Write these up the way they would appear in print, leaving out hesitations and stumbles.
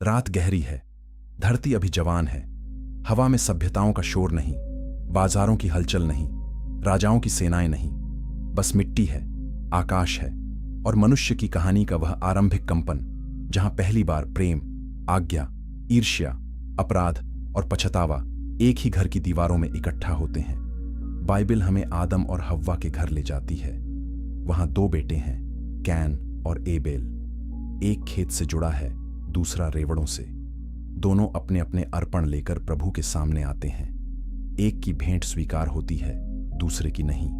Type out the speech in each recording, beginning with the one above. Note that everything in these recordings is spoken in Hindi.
रात गहरी है, धरती अभी जवान है। हवा में सभ्यताओं का शोर नहीं, बाजारों की हलचल नहीं, राजाओं की सेनाएं नहीं। बस मिट्टी है, आकाश है और मनुष्य की कहानी का वह आरंभिक कंपन जहां पहली बार प्रेम, आज्ञा, ईर्ष्या, अपराध और पछतावा एक ही घर की दीवारों में इकट्ठा होते हैं। बाइबिल हमें आदम और हव्वा के घर ले जाती है। वहां दो बेटे हैं, कैन और एबेल। एक खेत से जुड़ा है, दूसरा रेवड़ों से। दोनों अपने अपने अर्पण लेकर प्रभु के सामने आते हैं। एक की भेंट स्वीकार होती है, दूसरे की नहीं।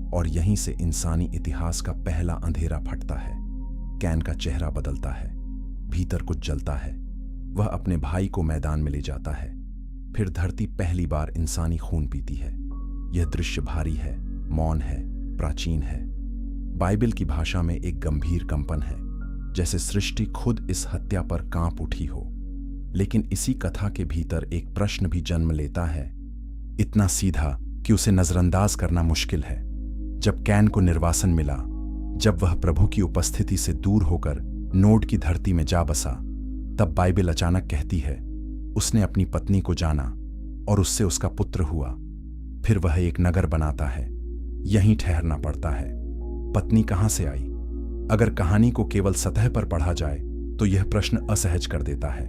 और यहीं से इंसानी इतिहास का पहला अंधेरा फटता है। कैन का चेहरा बदलता है, भीतर कुछ जलता है। वह अपने भाई को मैदान में ले जाता है। फिर धरती पहली बार इंसानी खून पीती है। यह दृश्य भारी है, मौन है, प्राचीन है। बाइबिल की भाषा में एक गंभीर कंपन है, जैसे सृष्टि खुद इस हत्या पर कांप उठी हो। लेकिन इसी कथा के भीतर एक प्रश्न भी जन्म लेता है, इतना सीधा कि उसे नजरअंदाज करना मुश्किल है। जब कैन को निर्वासन मिला, जब वह प्रभु की उपस्थिति से दूर होकर नोड की धरती में जा बसा, तब बाइबिल अचानक कहती है, उसने अपनी पत्नी को जाना और उससे उसका पुत्र हुआ। फिर वह एक नगर बनाता है। यहीं ठहरना पड़ता है। पत्नी कहां से आई? अगर कहानी को केवल सतह पर पढ़ा जाए तो यह प्रश्न असहज कर देता है।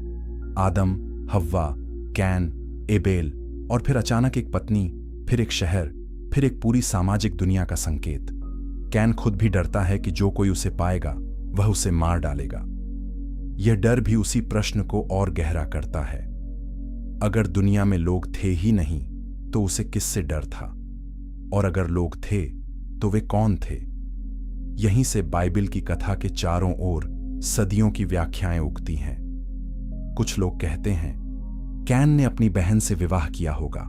आदम, हव्वा, कैन, एबेल और फिर अचानक एक पत्नी, फिर एक शहर, फिर एक पूरी सामाजिक दुनिया का संकेत। कैन खुद भी डरता है कि जो कोई उसे पाएगा वह उसे मार डालेगा। यह डर भी उसी प्रश्न को और गहरा करता है। अगर दुनिया में लोग थे ही नहीं तो उसे किससे डर था? और अगर लोग थे तो वे कौन थे? यहीं से बाइबिल की कथा के चारों ओर सदियों की व्याख्याएं उगती हैं। कुछ लोग कहते हैं कैन ने अपनी बहन से विवाह किया होगा।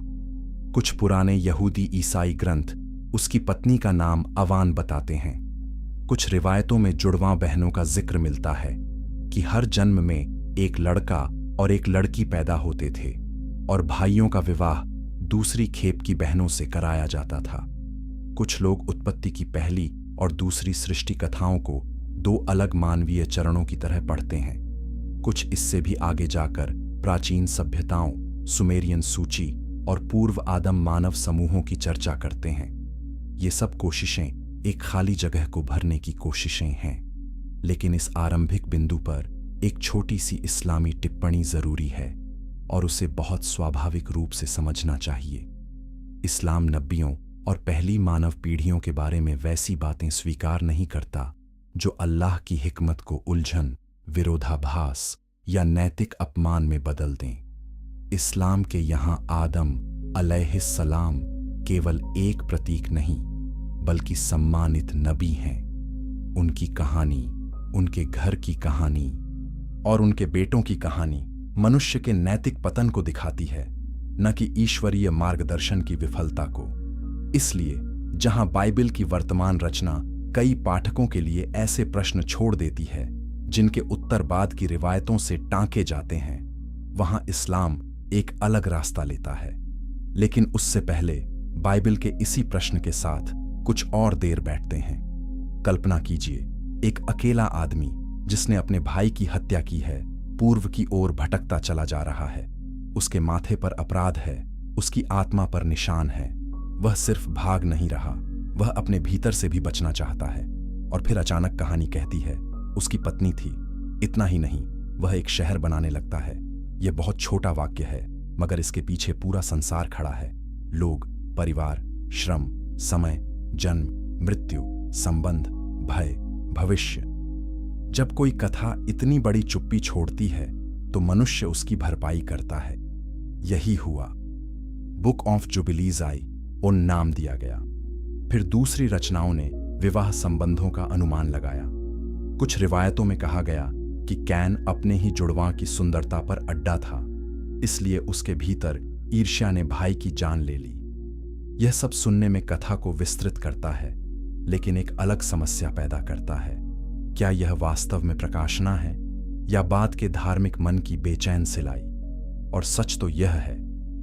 कुछ पुराने यहूदी ईसाई ग्रंथ उसकी पत्नी का नाम अवान बताते हैं। कुछ रिवायतों में जुड़वां बहनों का जिक्र मिलता है कि हर जन्म में एक लड़का और एक लड़की पैदा होते थे और भाइयों का विवाह दूसरी खेप की बहनों से कराया जाता था। कुछ लोग उत्पत्ति की पहली और दूसरी सृष्टि कथाओं को दो अलग मानवीय चरणों की तरह पढ़ते हैं। कुछ इससे भी आगे जाकर प्राचीन सभ्यताओं, सुमेरियन सूची और पूर्व आदम मानव समूहों की चर्चा करते हैं। ये सब कोशिशें एक खाली जगह को भरने की कोशिशें हैं। लेकिन इस आरंभिक बिंदु पर एक छोटी सी इस्लामी टिप्पणी जरूरी है और उसे बहुत स्वाभाविक रूप से समझना चाहिए। इस्लाम नबियों और पहली मानव पीढ़ियों के बारे में वैसी बातें स्वीकार नहीं करता जो अल्लाह की हिकमत को उलझन, विरोधाभास या नैतिक अपमान में बदल दें। इस्लाम के यहाँ आदम अलैहिस्सलाम केवल एक प्रतीक नहीं बल्कि सम्मानित नबी हैं। उनकी कहानी, उनके घर की कहानी और उनके बेटों की कहानी मनुष्य के नैतिक पतन को दिखाती है, न कि ईश्वरीय मार्गदर्शन की विफलता को। इसलिए जहां बाइबिल की वर्तमान रचना कई पाठकों के लिए ऐसे प्रश्न छोड़ देती है जिनके उत्तर बाद की रिवायतों से टांके जाते हैं, वहां इस्लाम एक अलग रास्ता लेता है। लेकिन उससे पहले बाइबिल के इसी प्रश्न के साथ कुछ और देर बैठते हैं। कल्पना कीजिए, एक अकेला आदमी जिसने अपने भाई की हत्या की है, पूर्व की ओर भटकता चला जा रहा है। उसके माथे पर अपराध है, उसकी आत्मा पर निशान है। वह सिर्फ भाग नहीं रहा, वह अपने भीतर से भी बचना चाहता है। और फिर अचानक कहानी कहती है, उसकी पत्नी थी। इतना ही नहीं, वह एक शहर बनाने लगता है। यह बहुत छोटा वाक्य है, मगर इसके पीछे पूरा संसार खड़ा है। लोग, परिवार, श्रम, समय, जन्म, मृत्यु, संबंध, भय, भविष्य। जब कोई कथा इतनी बड़ी चुप्पी छोड़ती है तो मनुष्य उसकी भरपाई करता है। यही हुआ। बुक ऑफ जुबिलीज आई, उन नाम दिया गया। फिर दूसरी रचनाओं ने विवाह संबंधों का अनुमान लगाया। कुछ रिवायतों में कहा गया कि कैन अपने ही जुड़वां की सुंदरता पर अड्डा था, इसलिए उसके भीतर ईर्ष्या ने भाई की जान ले ली। यह सब सुनने में कथा को विस्तृत करता है, लेकिन एक अलग समस्या पैदा करता है। क्या यह वास्तव में प्रकाशना है या बाद के धार्मिक मन की बेचैन सिलाई? और सच तो यह है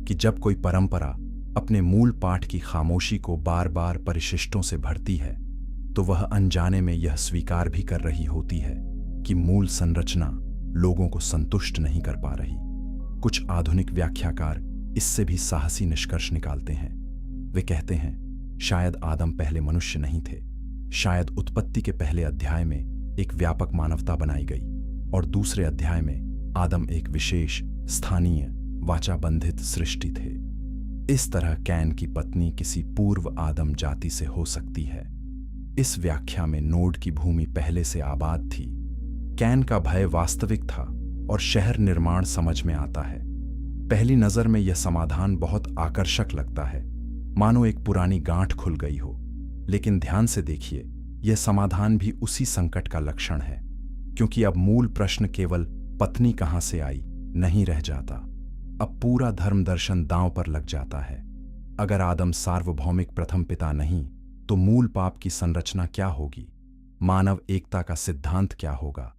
कि जब कोई परंपरा अपने मूल पाठ की खामोशी को बार बार परिशिष्टों से भरती है तो वह अनजाने में यह स्वीकार भी कर रही होती है कि मूल संरचना लोगों को संतुष्ट नहीं कर पा रही। कुछ आधुनिक व्याख्याकार इससे भी साहसी निष्कर्ष निकालते हैं। वे कहते हैं, शायद आदम पहले मनुष्य नहीं थे। शायद उत्पत्ति के पहले अध्याय में एक व्यापक मानवता बनाई गई और दूसरे अध्याय में आदम एक विशेष स्थानीय वाचाबंधित सृष्टि थे। इस तरह कैन की पत्नी किसी पूर्व आदम जाति से हो सकती है। इस व्याख्या में नोड की भूमि पहले से आबाद थी। कैन का भय वास्तविक था और शहर निर्माण समझ में आता है। पहली नजर में यह समाधान बहुत आकर्षक लगता है, मानो एक पुरानी गांठ खुल गई हो। लेकिन ध्यान से देखिए, यह समाधान भी उसी संकट का लक्षण है, क्योंकि अब मूल प्रश्न केवल पत्नी कहां से आई नहीं रह जाता। अब पूरा धर्म दर्शन दांव पर लग जाता है। अगर आदम सार्वभौमिक प्रथम पिता नहीं, तो मूल पाप की संरचना क्या होगी? मानव एकता का सिद्धांत क्या होगा?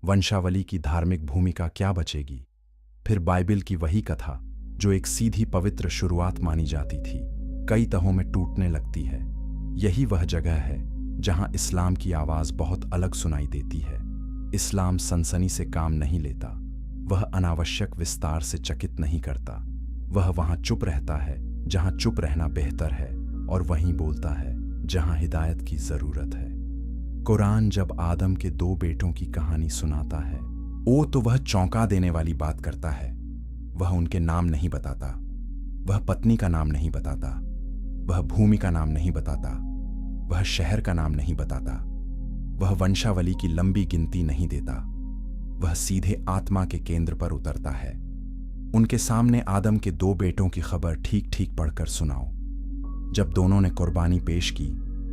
वंशावली की धार्मिक भूमिका क्या बचेगी? फिर बाइबिल की वही कथा जो एक सीधी पवित्र शुरुआत मानी जाती थी, कई तहों में टूटने लगती है। यही वह जगह है जहां इस्लाम की आवाज बहुत अलग सुनाई देती है। इस्लाम सनसनी से काम नहीं लेता, वह अनावश्यक विस्तार से चकित नहीं करता। वह वहां चुप रहता है जहां चुप रहना बेहतर है, और वहीं बोलता है जहां हिदायत की जरूरत है। कुरान जब आदम के 2 बेटों की कहानी सुनाता है, तो वह चौंका देने वाली बात करता है। वह उनके नाम नहीं बताता, वह पत्नी का नाम नहीं बताता, वह भूमि का नाम नहीं बताता, वह शहर का नाम नहीं बताता, वह वंशावली की लंबी गिनती नहीं देता। वह सीधे आत्मा के केंद्र पर उतरता है। उनके सामने आदम के 2 बेटों की खबर ठीक ठीक पढ़कर सुनाओ। जब दोनों ने कुर्बानी पेश की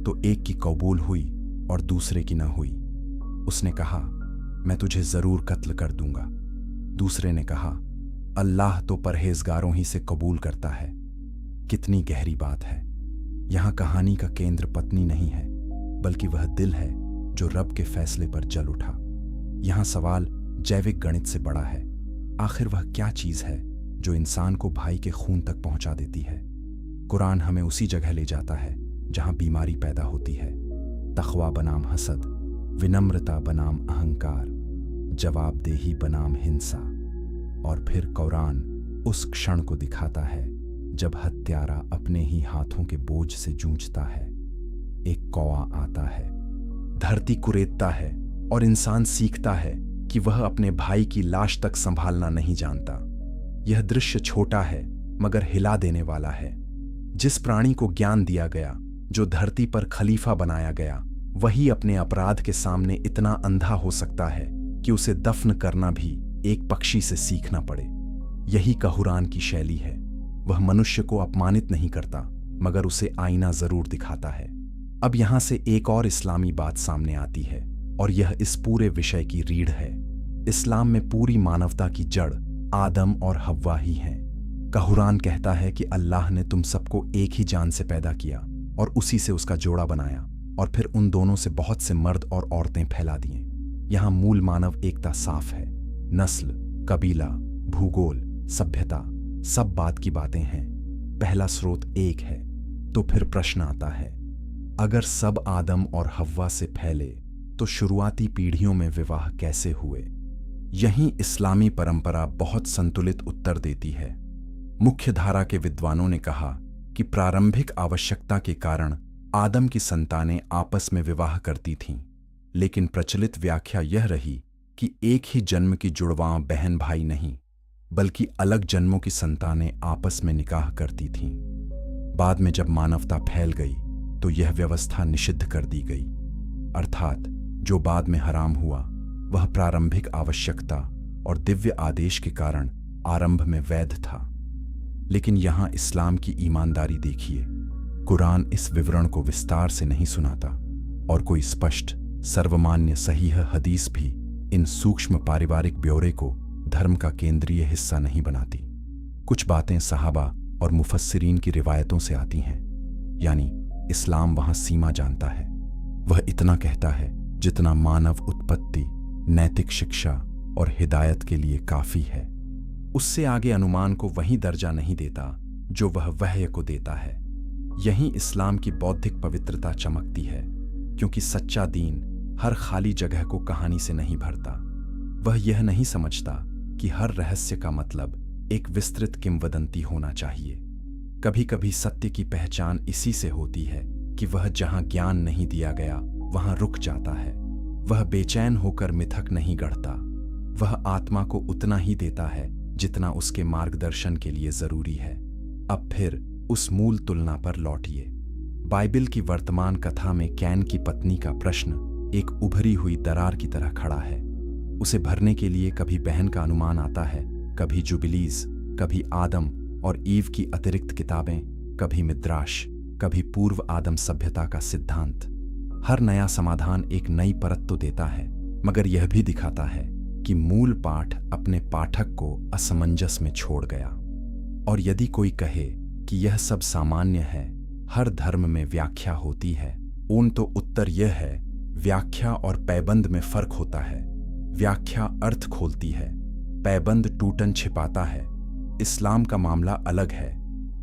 तो एक की कबूल हुई और दूसरे की न हुई। उसने कहा, मैं तुझे जरूर कत्ल कर दूंगा। दूसरे ने कहा, अल्लाह तो परहेजगारों ही से कबूल करता है। कितनी गहरी बात है। यहां कहानी का केंद्र पत्नी नहीं है, बल्कि वह दिल है जो रब के फैसले पर जल उठा। यहां सवाल जैविक गणित से बड़ा है। आखिर वह क्या चीज है जो इंसान को भाई के खून तक पहुंचा देती है? कुरान हमें उसी जगह ले जाता है जहां बीमारी पैदा होती है। तक़वा बनाम हसद, विनम्रता बनाम अहंकार, जवाबदेही बनाम हिंसा। और फिर कुरान उस क्षण को दिखाता है जब हत्यारा अपने ही हाथों के बोझ से जूझता है। एक कौवा आता है, धरती कुरेदता है और इंसान सीखता है कि वह अपने भाई की लाश तक संभालना नहीं जानता। यह दृश्य छोटा है मगर हिला देने वाला है। जिस प्राणी को ज्ञान दिया गया, जो धरती पर खलीफा बनाया गया, वही अपने अपराध के सामने इतना अंधा हो सकता है कि उसे दफन करना भी एक पक्षी से सीखना पड़े। यही कुरान की शैली है। वह मनुष्य को अपमानित नहीं करता, मगर उसे आईना जरूर दिखाता है। अब यहां से एक और इस्लामी बात सामने आती है, और यह इस पूरे विषय की रीढ़ है। इस्लाम में पूरी मानवता की जड़ आदम और हव्वा ही है। कुरान कहता है कि अल्लाह ने तुम सबको एक ही जान से पैदा किया और उसी से उसका जोड़ा बनाया, और फिर उन दोनों से बहुत से मर्द और औरतें फैला दिए। यहां मूल मानव एकता साफ है। नस्ल, कबीला, भूगोल, सभ्यता, सब बात की बातें हैं। पहला स्रोत एक है। तो फिर प्रश्न आता है, अगर सब आदम और हव्वा से फैले तो शुरुआती पीढ़ियों में विवाह कैसे हुए? यहीं इस्लामी परंपरा बहुत संतुलित उत्तर देती है। मुख्य धारा के विद्वानों ने कहा कि प्रारंभिक आवश्यकता के कारण आदम की संतानें आपस में विवाह करती थीं, लेकिन प्रचलित व्याख्या यह रही कि एक ही जन्म की जुड़वां बहन भाई नहीं, बल्कि अलग जन्मों की संतानें आपस में निकाह करती थीं। बाद में जब मानवता फैल गई तो यह व्यवस्था निषिद्ध कर दी गई। अर्थात जो बाद में हराम हुआ वह प्रारंभिक आवश्यकता और दिव्य आदेश के कारण आरंभ में वैध था। लेकिन यहां इस्लाम की ईमानदारी देखिए। कुरान इस विवरण को विस्तार से नहीं सुनाता, और कोई स्पष्ट सर्वमान्य सहीह हदीस भी इन सूक्ष्म पारिवारिक ब्यौरे को धर्म का केंद्रीय हिस्सा नहीं बनाती। कुछ बातें सहाबा और मुफस्सिरीन की रिवायतों से आती हैं, यानी इस्लाम वहां सीमा जानता है। वह इतना कहता है जितना मानव उत्पत्ति, नैतिक शिक्षा और हिदायत के लिए काफी है। उससे आगे अनुमान को वही दर्जा नहीं देता जो वह वह्य को देता है। यहीं इस्लाम की बौद्धिक पवित्रता चमकती है, क्योंकि सच्चा दीन हर खाली जगह को कहानी से नहीं भरता। वह यह नहीं समझता कि हर रहस्य का मतलब एक विस्तृत किंवदंती होना चाहिए। कभी कभी सत्य की पहचान इसी से होती है कि वह जहां ज्ञान नहीं दिया गया वहां रुक जाता है। वह बेचैन होकर मिथक नहीं गढ़ता, वह आत्मा को उतना ही देता है जितना उसके मार्गदर्शन के लिए जरूरी है। अब फिर उस मूल तुलना पर लौटिए। बाइबिल की वर्तमान कथा में कैन की पत्नी का प्रश्न एक उभरी हुई दरार की तरह खड़ा है। उसे भरने के लिए कभी बहन का अनुमान आता है, कभी जुबिलीज, कभी आदम और ईव की अतिरिक्त किताबें, कभी मिद्राश, कभी पूर्व आदम सभ्यता का सिद्धांत। हर नया समाधान एक नई परत तो देता है, मगर यह भी दिखाता है कि मूल पाठ अपने पाठक को असमंजस में छोड़ गया। और यदि कोई कहे कि यह सब सामान्य है, हर धर्म में व्याख्या होती है, तो उत्तर यह है, व्याख्या और पैबंद में फर्क होता है। व्याख्या अर्थ खोलती है, पैबंद टूटन छिपाता है। इस्लाम का मामला अलग है,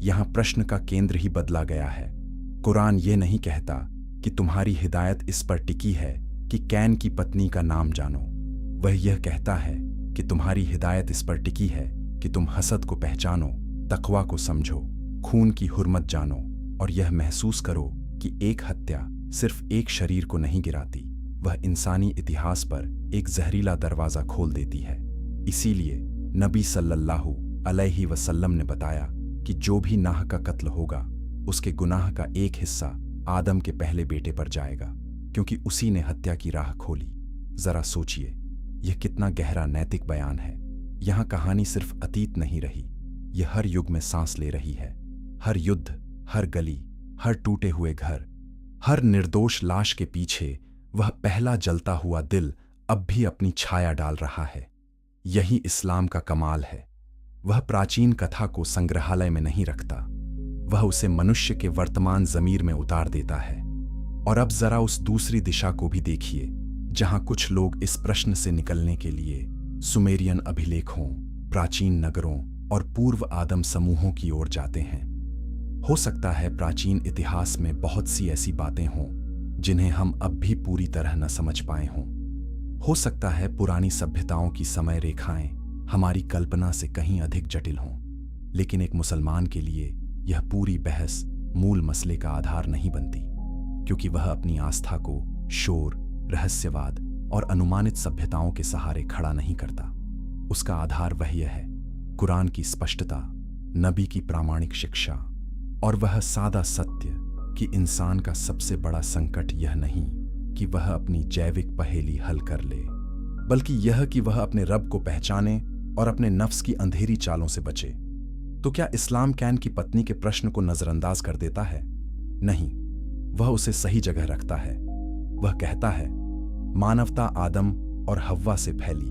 यहां प्रश्न का केंद्र ही बदला गया है। कुरान ये नहीं कहता कि तुम्हारी हिदायत इस पर टिकी है कि कैन की पत्नी का नाम जानो। वह यह कहता है कि तुम्हारी हिदायत इस पर टिकी है कि तुम हसद को पहचानो, तकवा को समझो, खून की हुर्मत जानो और यह महसूस करो कि एक हत्या सिर्फ एक शरीर को नहीं गिराती, वह इंसानी इतिहास पर एक जहरीला दरवाजा खोल देती है। इसीलिए नबी सल्लल्लाहु अलैहि वसल्लम ने बताया कि जो भी नाह का कत्ल होगा उसके गुनाह का एक हिस्सा आदम के पहले बेटे पर जाएगा, क्योंकि उसी ने हत्या की राह खोली। जरा सोचिए, यह कितना गहरा नैतिक बयान है। यहां कहानी सिर्फ अतीत नहीं रही, यह हर युग में सांस ले रही है। हर युद्ध, हर गली, हर टूटे हुए घर, हर निर्दोष लाश के पीछे वह पहला जलता हुआ दिल अब भी अपनी छाया डाल रहा है। यही इस्लाम का कमाल है। वह प्राचीन कथा को संग्रहालय में नहीं रखता, वह उसे मनुष्य के वर्तमान ज़मीर में उतार देता है। और अब जरा उस दूसरी दिशा को भी देखिए, जहां कुछ लोग इस प्रश्न से निकलने के लिए सुमेरियन अभिलेखों, प्राचीन नगरों और पूर्व आदम समूहों की ओर जाते हैं। हो सकता है प्राचीन इतिहास में बहुत सी ऐसी बातें हों जिन्हें हम अब भी पूरी तरह न समझ पाए हों। हो सकता है पुरानी सभ्यताओं की समय रेखाएं हमारी कल्पना से कहीं अधिक जटिल हों, लेकिन एक मुसलमान के लिए यह पूरी बहस मूल मसले का आधार नहीं बनती, क्योंकि वह अपनी आस्था को शोर, रहस्यवाद और अनुमानित सभ्यताओं के सहारे खड़ा नहीं करता। उसका आधार वह है कुरान की स्पष्टता, नबी की प्रामाणिक शिक्षा और वह सादा सत्य कि इंसान का सबसे बड़ा संकट यह नहीं कि वह अपनी जैविक पहेली हल कर ले, बल्कि यह कि वह अपने रब को पहचाने और अपने नफ्स की अंधेरी चालों से बचे। तो क्या इस्लाम कैन की पत्नी के प्रश्न को नजरअंदाज कर देता है? नहीं, वह उसे सही जगह रखता है। वह कहता है, मानवता आदम और हव्वा से फैली।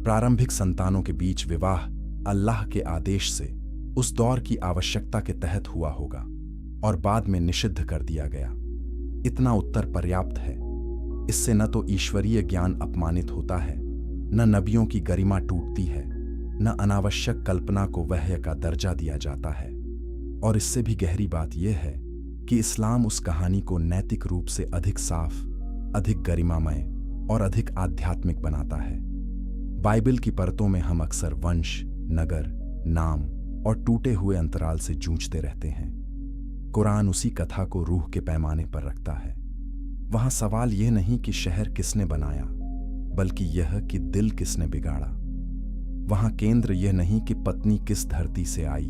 प्रारंभिक संतानों के बीच विवाह अल्लाह के आदेश से उस दौर की आवश्यकता के तहत हुआ होगा और बाद में निषिद्ध कर दिया गया। इतना उत्तर पर्याप्त है। इससे न तो ईश्वरीय ज्ञान अपमानित होता है, न नबियों की गरिमा टूटती है, न अनावश्यक कल्पना को वह्य का दर्जा दिया जाता है। और इससे भी गहरी बात यह है कि इस्लाम उस कहानी को नैतिक रूप से अधिक साफ, अधिक गरिमामय और अधिक आध्यात्मिक बनाता है। बाइबिल की परतों में हम अक्सर वंश, नगर, नाम और टूटे हुए अंतराल से जूझते रहते हैं। कुरान उसी कथा को रूह के पैमाने पर रखता है। वहां सवाल यह नहीं कि शहर किसने बनाया, बल्कि यह कि दिल किसने बिगाड़ा। वहां केंद्र यह नहीं कि पत्नी किस धरती से आई,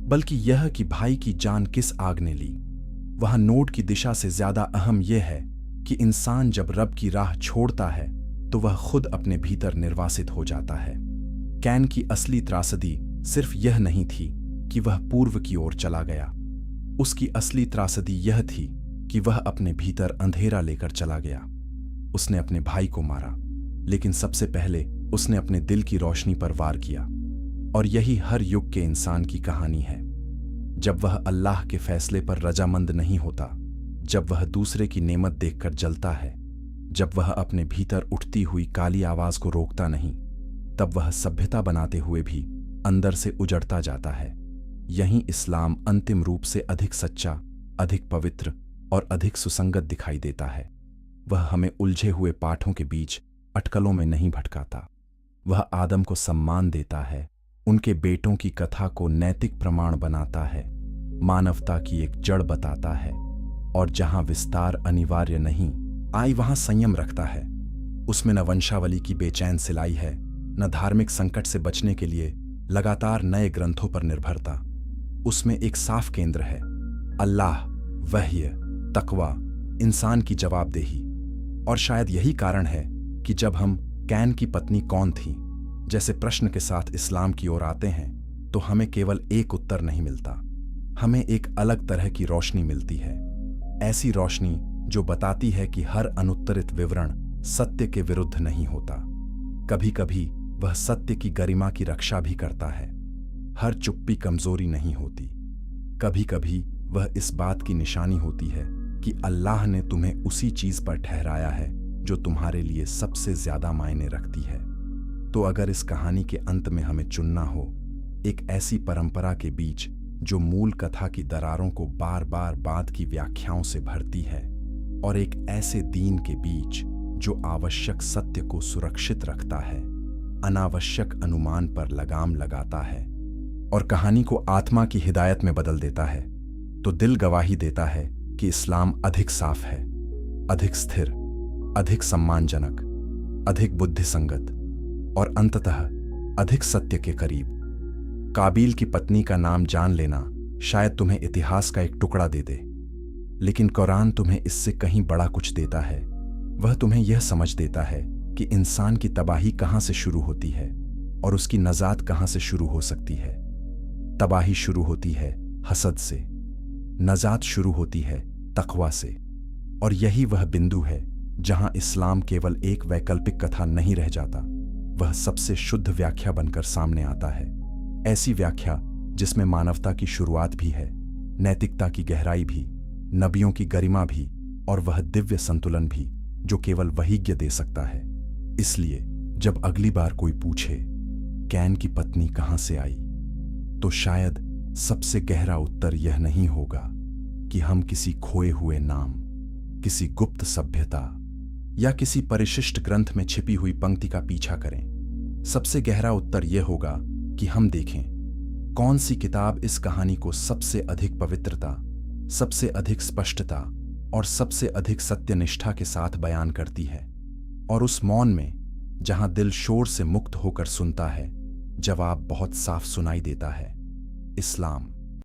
बल्कि यह कि भाई की जान किस आग ने ली। वहां नोट की दिशा से ज्यादा अहम यह है कि इंसान जब रब की राह छोड़ता है तो वह खुद अपने भीतर निर्वासित हो जाता है। कैन की असली त्रासदी सिर्फ यह नहीं थी कि वह पूर्व की ओर चला गया, उसकी असली त्रासदी यह थी कि वह अपने भीतर अंधेरा लेकर चला गया। उसने अपने भाई को मारा, लेकिन सबसे पहले उसने अपने दिल की रोशनी पर वार किया। और यही हर युग के इंसान की कहानी है। जब वह अल्लाह के फैसले पर रजामंद नहीं होता, जब वह दूसरे की नेमत देखकर जलता है, जब वह अपने भीतर उठती हुई काली आवाज को रोकता नहीं, तब वह सभ्यता बनाते हुए भी अंदर से उजड़ता जाता है। यहीं इस्लाम अंतिम रूप से अधिक सच्चा, अधिक पवित्र और अधिक सुसंगत दिखाई देता है। वह हमें उलझे हुए पाठों के बीच अटकलों में नहीं भटकाता, वह आदम को सम्मान देता है, उनके बेटों की कथा को नैतिक प्रमाण बनाता है, मानवता की एक जड़ बताता है, और जहां विस्तार अनिवार्य नहीं आई वहां संयम रखता है। उसमें न वंशावली की बेचैन सिलाई है, न धार्मिक संकट से बचने के लिए लगातार नए ग्रंथों पर निर्भरता। उसमें एक साफ केंद्र है, अल्लाह, वह्य, तकवा, इंसान की जवाबदेही। और शायद यही कारण है कि जब हम कैन की पत्नी कौन थी जैसे प्रश्न के साथ इस्लाम की ओर आते हैं तो हमें केवल एक उत्तर नहीं मिलता, हमें एक अलग तरह की रोशनी मिलती है। ऐसी रोशनी जो बताती है कि हर अनुत्तरित विवरण सत्य के विरुद्ध नहीं होता। कभी कभी वह सत्य की गरिमा की रक्षा भी करता है। हर चुप्पी कमजोरी नहीं होती। कभी कभी वह इस बात की निशानी होती है कि अल्लाह ने तुम्हें उसी चीज पर ठहराया है जो तुम्हारे लिए सबसे ज्यादा मायने रखती है। तो अगर इस कहानी के अंत में हमें चुनना हो, एक ऐसी परंपरा के बीच जो मूल कथा की दरारों को बार बार बाद की व्याख्याओं से भरती है, और एक ऐसे दीन के बीच जो आवश्यक सत्य को सुरक्षित रखता है, अनावश्यक अनुमान पर लगाम लगाता है और कहानी को आत्मा की हिदायत में बदल देता है, तो दिल गवाही देता है कि इस्लाम अधिक साफ है, अधिक स्थिर, अधिक सम्मानजनक, अधिक बुद्धिसंगत और अंततः अधिक सत्य के करीब। काबिल की पत्नी का नाम जान लेना शायद तुम्हें इतिहास का एक टुकड़ा दे दे, लेकिन कुरान तुम्हें इससे कहीं बड़ा कुछ देता है। वह तुम्हें यह समझ देता है कि इंसान की तबाही कहां से शुरू होती है और उसकी नजात कहां से शुरू हो सकती है। तबाही शुरू होती है हसद से, नजात शुरू होती है तकवा से, और यही वह बिंदु है जहां इस्लाम केवल एक वैकल्पिक कथा नहीं रह जाता, वह सबसे शुद्ध व्याख्या बनकर सामने आता है। ऐसी व्याख्या जिसमें मानवता की शुरुआत भी है, नैतिकता की गहराई भी, नबियों की गरिमा भी, और वह दिव्य संतुलन भी जो केवल वहीज्ञ दे सकता है। इसलिए जब अगली बार कोई पूछे कैन की पत्नी कहां से आई, तो शायद सबसे गहरा उत्तर यह नहीं होगा कि हम किसी खोए हुए नाम, किसी गुप्त सभ्यता या किसी परिशिष्ट ग्रंथ में छिपी हुई पंक्ति का पीछा करें। सबसे गहरा उत्तर यह होगा कि हम देखें कौन सी किताब इस कहानी को सबसे अधिक पवित्रता, सबसे अधिक स्पष्टता और सबसे अधिक सत्यनिष्ठा के साथ बयान करती है। और उस मौन में जहां दिल शोर से मुक्त होकर सुनता है, जवाब बहुत साफ सुनाई देता है, इस्लाम।